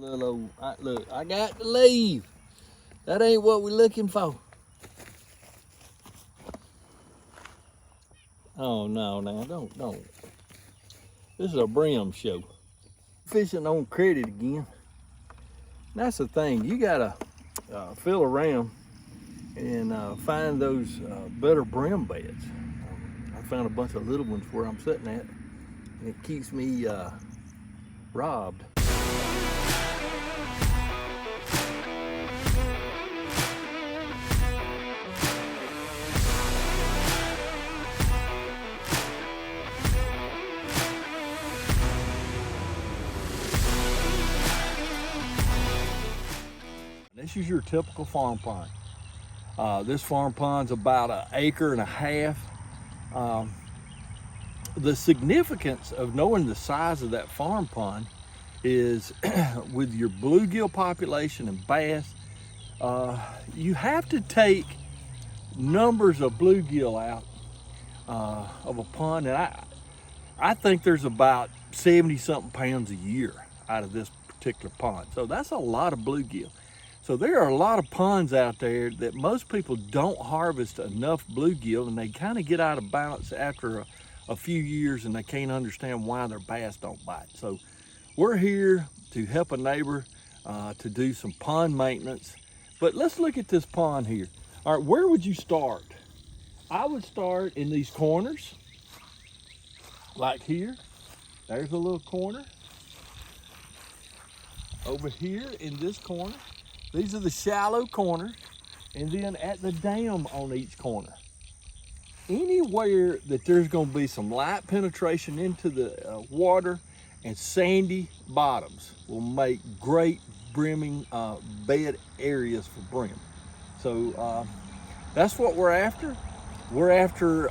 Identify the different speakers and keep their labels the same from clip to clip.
Speaker 1: Little old, look, I got to leave. That ain't what we're looking for. Oh no, now don't. This is a Bream show. Fishing on credit again. That's the thing. You gotta feel around and find those better Bream beds. I found a bunch of little ones where I'm sitting at, and it keeps me robbed. This is your typical farm pond. This farm pond's about 1.5 acres. The significance of knowing the size of that farm pond is with your bluegill population and bass, you have to take numbers of bluegill out of a pond, and I think there's about 70-something pounds a year out of this particular pond. So that's a lot of bluegill. So there are a lot of ponds out there that most people don't harvest enough bluegill, and they kind of get out of balance after a few years, and they can't understand why their bass don't bite. So we're here to help a neighbor to do some pond maintenance. But let's look at this pond here. All right, where would you start? I would start in these corners, like here. There's a little corner. Over here in this corner. These are the shallow corners, and then at the dam on each corner. Anywhere that there's going to be some light penetration into the water and sandy bottoms will make great brimming bed areas for brim. So that's what we're after. We're after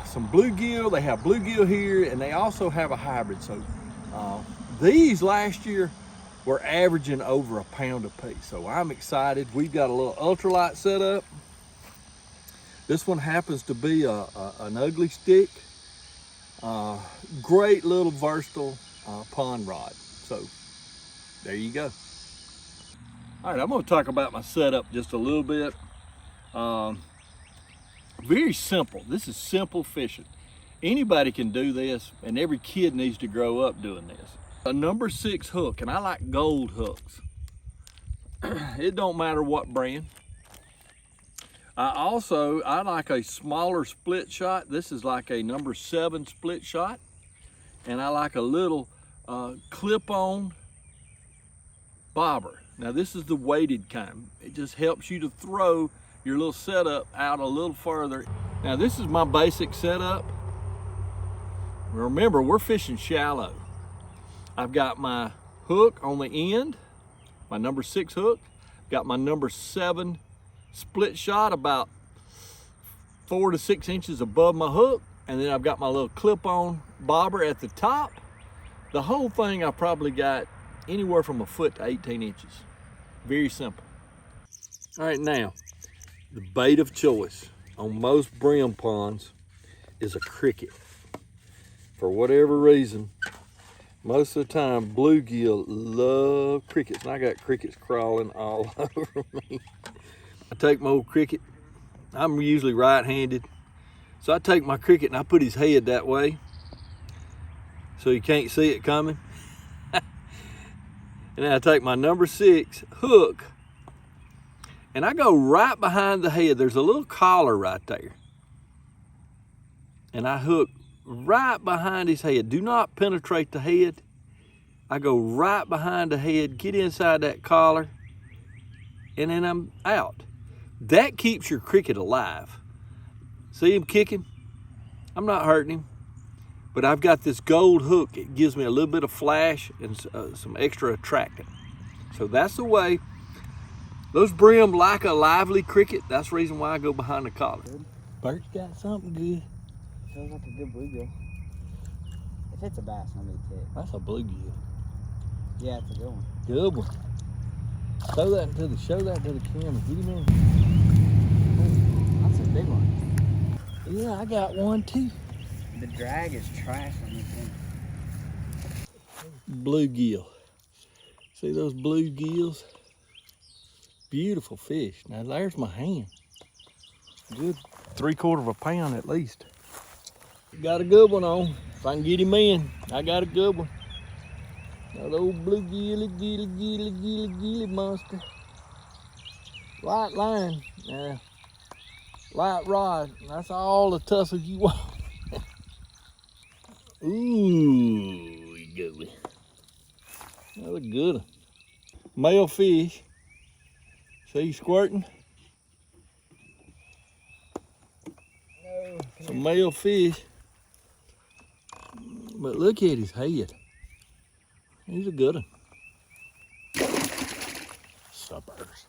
Speaker 1: some bluegill. They have bluegill here, and they also have a hybrid. So these last year, we're averaging over 1 pound a piece. So I'm excited. We've got a little ultralight set up. This one happens to be an ugly stick. Great little versatile pond rod. So there you go. All right, I'm gonna talk about my setup just a little bit. Very simple. This is simple fishing. Anybody can do this, and every kid needs to grow up doing this. A number 6 hook, and I like gold hooks. It don't matter what brand. I like a smaller split shot. This is like a number 7 split shot. And I like a little clip-on bobber. Now this is the weighted kind. It just helps you to throw your little setup out a little further. Now this is my basic setup. Remember, we're fishing shallow. I've got my hook on the end, my number 6 hook. Got my number 7 split shot about 4 to 6 inches above my hook. And then I've got my little clip-on bobber at the top. The whole thing I probably got anywhere from 1 foot to 18 inches. Very simple. All right, now, the bait of choice on most brim ponds is a cricket. For whatever reason, most of the time, bluegill love crickets, and I got crickets crawling all over me. I take my old cricket. I'm usually right-handed, so I take my cricket and I put his head that way, so you can't see it coming. And then I take my number 6 hook, and I go right behind the head. There's a little collar right there, and I hook right behind his head. Do not penetrate the head. I go right behind the head, get inside that collar, and then I'm out. That keeps your cricket alive. See him kicking? I'm not hurting him, but I've got this gold hook. It gives me a little bit of flash and some extra attracting. So that's the way. Those brim like a lively cricket. That's the reason why I go behind the collar. Bert's got something good.
Speaker 2: Feels like a good bluegill. If it's a bass, no need to.
Speaker 1: That's a bluegill.
Speaker 2: Yeah, it's a good one.
Speaker 1: Good one. Show that to the camera. Get him in.
Speaker 2: Oh, that's a big one.
Speaker 1: Yeah, I got one too.
Speaker 2: The drag is trash on this thing.
Speaker 1: Bluegill. See those blue gills? Beautiful fish. Now there's my hand. Good 3/4 of a pound at least. Got a good one on. If I can get him in, I got a good one. That old blue gilly monster. Light line. Yeah. Light rod. That's all the tussle you want. Ooh, good. Another good one. Male fish. See squirting?
Speaker 2: No.
Speaker 1: Some male fish. But look at his head. He's a good one. Suppers.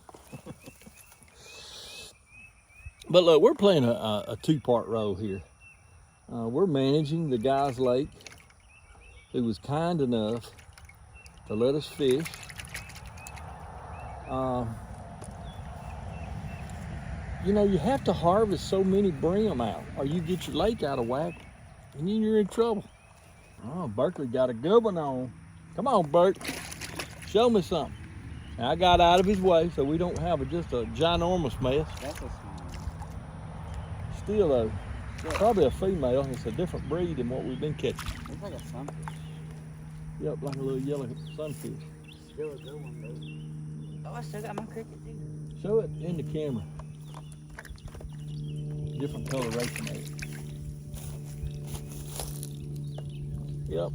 Speaker 1: But look, we're playing a two-part role here. We're managing the guy's lake who was kind enough to let us fish. You know, you have to harvest so many brim out or you get your lake out of whack and then you're in trouble. Oh, Berkeley got a good one on. Come on, Bert. Show me something. Now, I got out of his way so we don't have just a ginormous mess.
Speaker 2: That's a small one.
Speaker 1: Still though, probably a female. It's a different breed than what we've been catching.
Speaker 2: Looks like a sunfish.
Speaker 1: Yep, like a little yellow sunfish.
Speaker 2: Still a good one though. Oh, I still got my cricket too.
Speaker 1: Show it in the camera. Different coloration of it. Yep.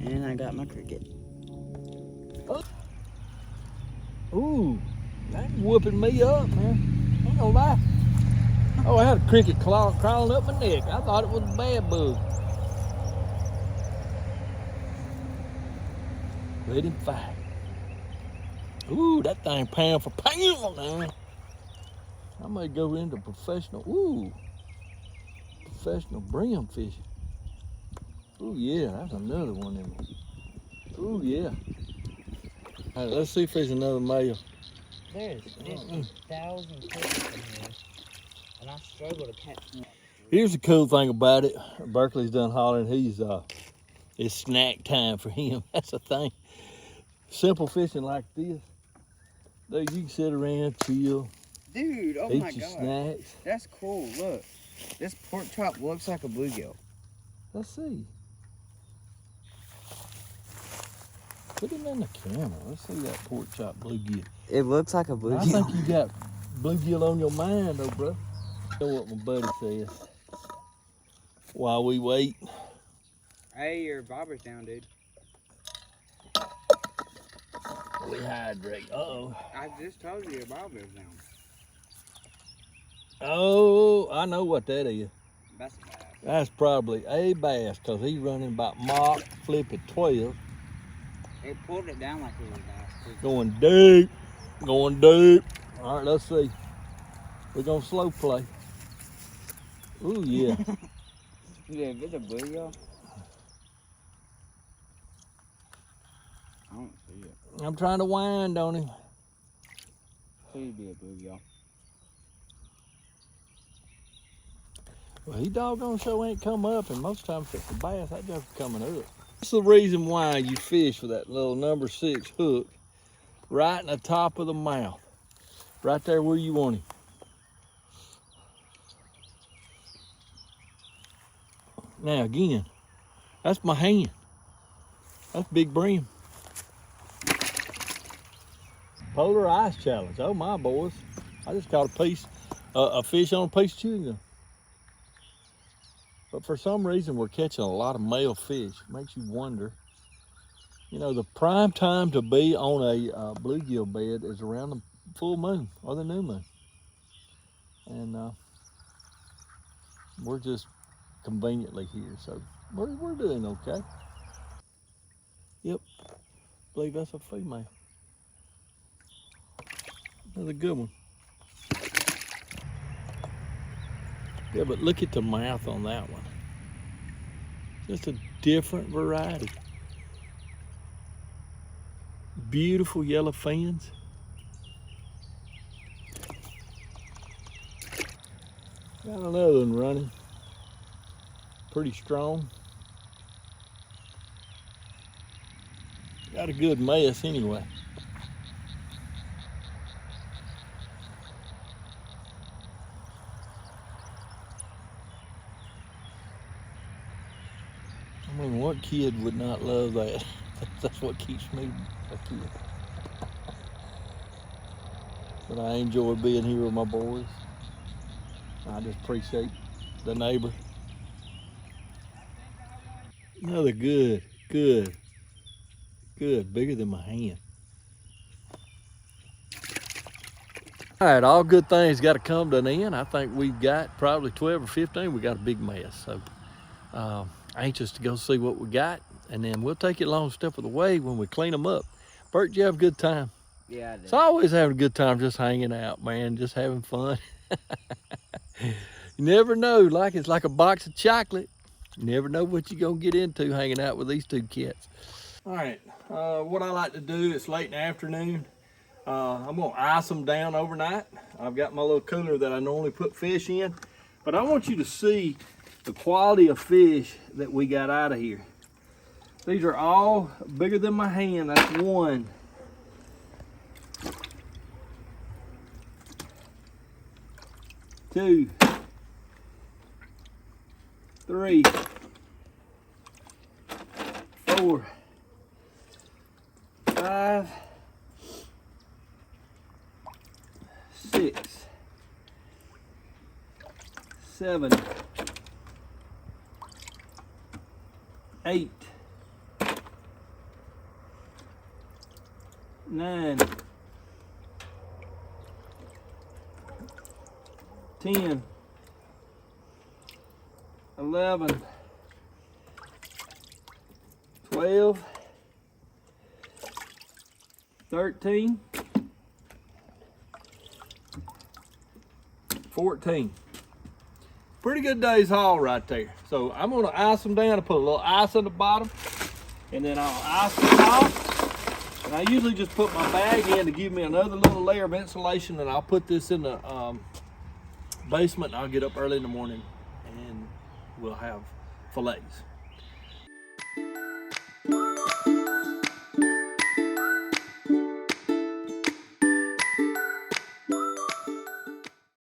Speaker 2: And I got my cricket.
Speaker 1: Oh. Ooh, that's whooping me up, man. Ain't gonna lie. Oh, I had a cricket crawling up my neck. I thought it was a bad bug. Let him fight. Ooh, that thing pound for pound, man. I may go into professional brim fishing. Ooh, yeah, that's another one in there. Ooh, yeah. All right, let's see if there's another male.
Speaker 2: There's 50,000 crickets in here. And I struggle to catch one.
Speaker 1: Here's the cool thing about it. Berkeley's done hollering. It's snack time for him. That's the thing. Simple fishing like this, dude, you can sit around, chill,
Speaker 2: Dude, oh
Speaker 1: eat
Speaker 2: my
Speaker 1: your
Speaker 2: god.
Speaker 1: snacks.
Speaker 2: That's cool. Look. This pork chop looks like a bluegill.
Speaker 1: Let's see. Put him in the camera. Let's see that pork chop bluegill.
Speaker 2: It looks like a bluegill.
Speaker 1: I think you got bluegill on your mind, though, bro. You know what my buddy says. While we wait.
Speaker 2: Hey, your bobber's down, dude.
Speaker 1: We hydrate. Uh-oh.
Speaker 2: I just told you your bobber's down.
Speaker 1: Oh, I know what that is.
Speaker 2: That's a bass.
Speaker 1: That's probably a bass, because he's running about Mach flipping 12.
Speaker 2: It pulled it down like it was a bass, too.
Speaker 1: Going deep. Going deep. All right, let's see. We're going to slow play. Ooh, yeah.
Speaker 2: Yeah, if it's a bluegill. I don't see it.
Speaker 1: I'm trying to wind on him.
Speaker 2: Please be a bluegill.
Speaker 1: Well, he doggone show ain't come up, and most times if it's a bass, that just coming up. That's the reason why you fish with that little number 6 hook right in the top of the mouth. Right there where you want him. Now again, that's my hand. That's big bream. Polar ice challenge. Oh my boys. I just caught a fish on a piece of chewing gum. But for some reason we're catching a lot of male fish. It makes you wonder. You know, the prime time to be on a bluegill bed is around the full moon or the new moon. And we're just conveniently here, so we're doing okay. Yep, believe that's a female. Another good one. Yeah, but look at the mouth on that one. Just a different variety. Beautiful yellow fins. Got another one running. Pretty strong. got a good mess anyway. I mean, what kid would not love that? That's what keeps me a kid. But I enjoy being here with my boys. I just appreciate the neighbor. Another good, bigger than my hand. All right, all good things got to come to an end. I think we've got probably 12 or 15. We got a big mess. So anxious to go see what we got. And then we'll take it along step of the way when we clean them up. Bert, you have a good time?
Speaker 2: Yeah, I did.
Speaker 1: It's always having a good time just hanging out, man, just having fun. You never know, like it's like a box of chocolate. You never know what you're gonna get into hanging out with these two cats. All right, what I like to do, it's late in the afternoon. I'm gonna ice them down overnight. I've got my little cooler that I normally put fish in, but I want you to see the quality of fish that we got out of here. These are all bigger than my hand. That's one. Two. Three. Four. Five. Six. Seven. Eight. 9, 10, 11, 12, 13, 14. Pretty good day's haul right there. So I'm gonna ice them down and put a little ice on the bottom, and then I'll ice them off. And I usually just put my bag in to give me another little layer of insulation, and I'll put this in the basement, and I'll get up early in the morning and we'll have fillets.